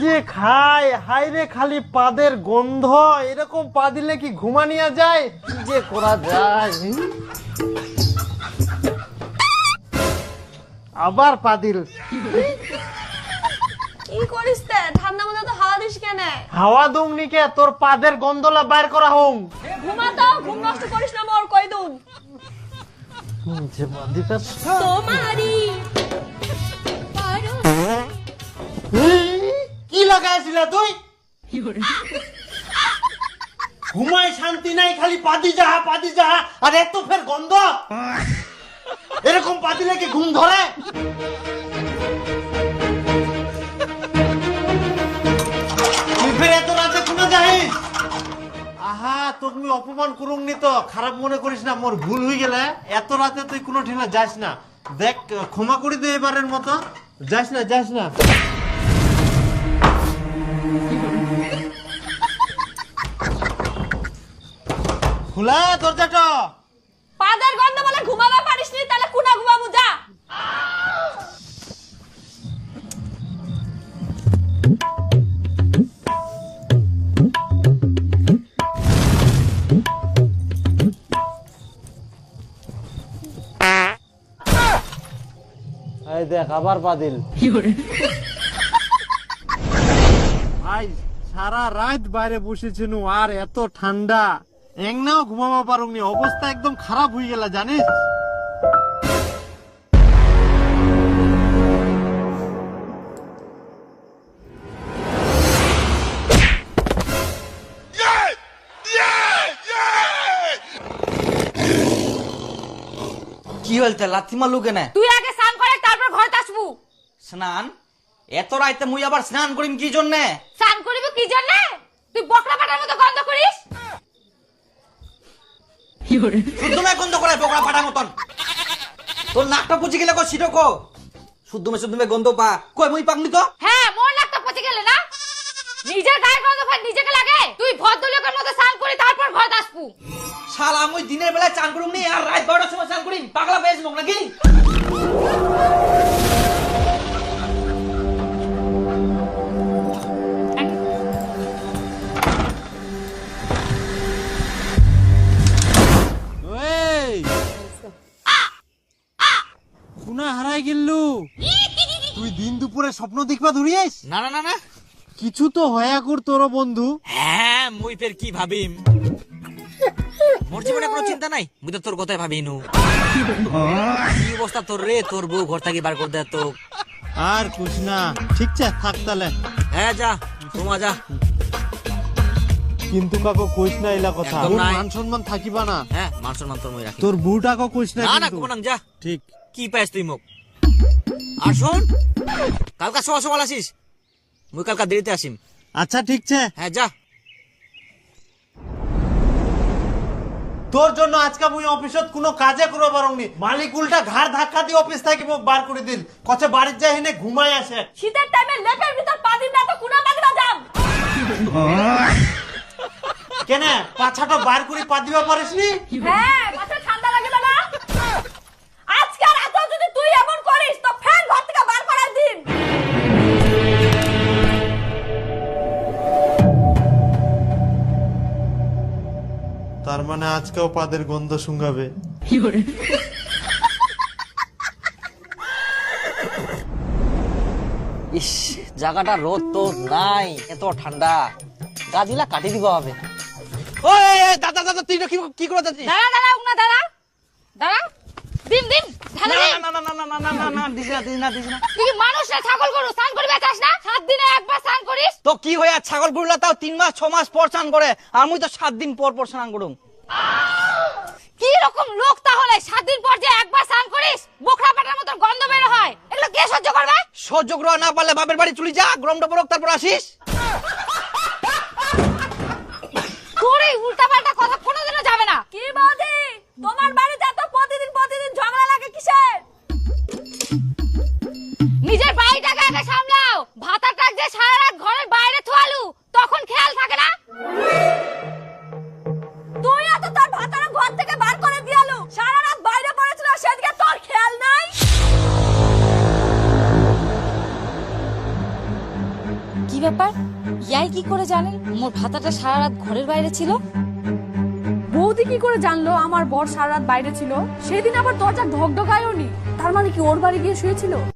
যে খায়, হাই রে খালি পাদের গন্ধ। এরকম পা দিলে কি ঘুমানিয়া যায়? কি যে করা যায়। আবার পা দিল। কি করিস তে? ঠান্ডা মধ্যে তো হাওয়া দিস কেন? হাওয়া দুমনি কে? তোর পাদের গন্ধলা বাইর করা হোম। ঘুমা তো, ঘুম নষ্ট করিস না মোর, কই দুম। যে বাদিটা তোমারি কি লাগাইছিস তুই? ঘুমায় শান্তি নাই, খালি পাদি যাহা পাদি যাহা। আর এত ফের গন্ধ। এরকম পাদিলে কি ঘুম ধরে? তুই ফের এত রাতে কোনে যাইস? আহা, তোকে আমি অপমান করুম নি তো, খারাপ মনে করিস না, মোর ভুল হয়ে গেলে। এত রাতে তুই কোনো ঠিনা যাস না। দেখ, ক্ষমা করে দে এবারের মতো। যাস না, যাস না। খোলা দরজাটা। পাদের গন্ধ বলে ঘুমাবা পারিস নি, তাহলে কুনা ঘুমাবো যা। এই দেখ আবার পাদিল। ভাই সারা রাত বাইরে বসেছিল আর এত ঠান্ডা, একনাও ঘুমাবো পারুনি, অবস্থা একদম খারাপ হয়ে গেল জানিস। কি হলতে লাথি মারলু কেন? তুই আগে স্নান করে তারপর ঘরে আসবো। স্নান? এত রাইতে মুই আবার স্নান করিম কি জন্যে? স্নান করিব কি জন্য? তুই বকরা পাটার মতো গন্ধ করিস। শুদ্ধ মে গন্ধ করে বকরা ফাটা মতন। তোর নাকটা পুচি গেলে কো সিটো কো? শুদ্ধ মে গন্ধ পা কই মুই পাকনি তো? হ্যাঁ, মোর নাকটা পচে গেলে না? নিজের গায়ের গন্ধ ফাট নিজেকে লাগে। তুই ভদ্রলোকের মতো স্নান করে তারপর ঘরে আসবো। শালা মুই দিনের বেলা চান করুম নি আর রাত 12টার সময় চান করিম? পাগলা পেয়েছ মোক নাকি? কোনা হারাই গেললু? তুই দিন দুপুরে স্বপ্ন দেখবা ধরিয়াস? না না না না, কিছু তো হয়া কর তোর বন্ধু। হ্যাঁ মুই ফের কি ভাবিম? মোর জীবনে কোনো চিন্তা নাই, মুই তো তোর কথাই ভাবি নু। কি অবস্থা তোর রে? তোর বউ ঘর থেকে বার করে দেয় তো। আর কুছ না, ঠিক আছে থাক তাহলে। হ্যাঁ যা, তোমা যা। কিন্তু কাকো কইস না এলা কথা, একদম তোর নাই। মান সম্মান থাকিবা না। হ্যাঁ মান সম্মান তোর মই রাখি। তোর বউটাকে কইস না না না কিন্তু। কোনাং যা। ঠিক। কি পাইস তুই মোক? আর শোন, কালকা সকাল সকাল আসিস, মুই কালকা দেরিতে আসিম। আচ্ছা ঠিক আছে। হ্যাঁ যা। তোর জন্য আজকে মুই অফিসত কোনো কাজে করব পারংনি। মালিক উল্টা ঘাড় ধাক্কা দিয়ে অফিস থেকে মোক বার করে দিল। কচ্ছে বাড়ির যাই হেনে ঘুমাই আসে। শীতের টাইমে লেপের ভিতর পা দিন না তো কুনা বাগড়া যাম। কেনে পাছাটা বার করে পা দিবা পারিস নি? হ্যাঁ, মাথা ঠান্ডা লাগে না? আজকে রাতে যদি তুই এমন করিস তো ফের ঘর থেকে বার করার দিন। তার মানে আজকেও পাদের গন্ধ শুঙ্গাবে। ইস, জায়গাটা রোদ তো নাই, এত ঠান্ডা, গাছগুলা কাটি দিব হবে। ওই দাদা দাদা, তুই কি করে যাচ্ছিস? দাঁড়া দাঁড়া উনা দাঁড়া দাঁড়া। দিন দিন ঢালা দিন। না না না না না না না, দিস না দিস না দিস না। তুই কি মানুষ না ছাগল গরু? স্নান করবে চাস না? 7 দিনে একবার স্নান করিস। তো কি হয়ে ছাগল গরুলা তাও 3 মাস 6 মাস পর স্নান করে, আর মুই তো 7 দিন পর পর স্নান করুম। কি রকম লোক তাহলে? 7 দিন পর যে একবার স্নান করিস, বোকরা পাটার মতো গন্ধ বের হয়, এগুলো কে সহ্য করবে? সহ্য করা না পারলে বাপের বাড়ি চলে যা, গরমটা পড়ুক তারপর আসিস। তোর এই উল্টাপাল্টা কথা কোনোদিনও যাবে না। কি বৌদি, তোমার বাড়িতে এত প্রতিদিন ঝগড়া লাগে কিসের? নিজের বাড়িটাকে আগে সামলাও। ভাতাটা যে সারা রাত ঘরের বাইরে থুয়ালু, তখন খেয়াল থাকে না? তুই এত তোর ভাতারা ঘর থেকে বার করে দিয়ালু, সারা রাত বাইরে পড়েছিল, সেদিকে তোর খেয়াল নাই? কি কি ব্যাপার, ইয়াই কি করে জানেন মোর ভাতাটা সারা রাত ঘরের বাইরে ছিল? বৌদি কি করে জানলো আমার বর সারা রাত বাইরে ছিল? সেদিন আবার দরজা ঢকঢকায়ও নি, তার মানে কি ওর বাড়ি গিয়ে শুয়েছিল?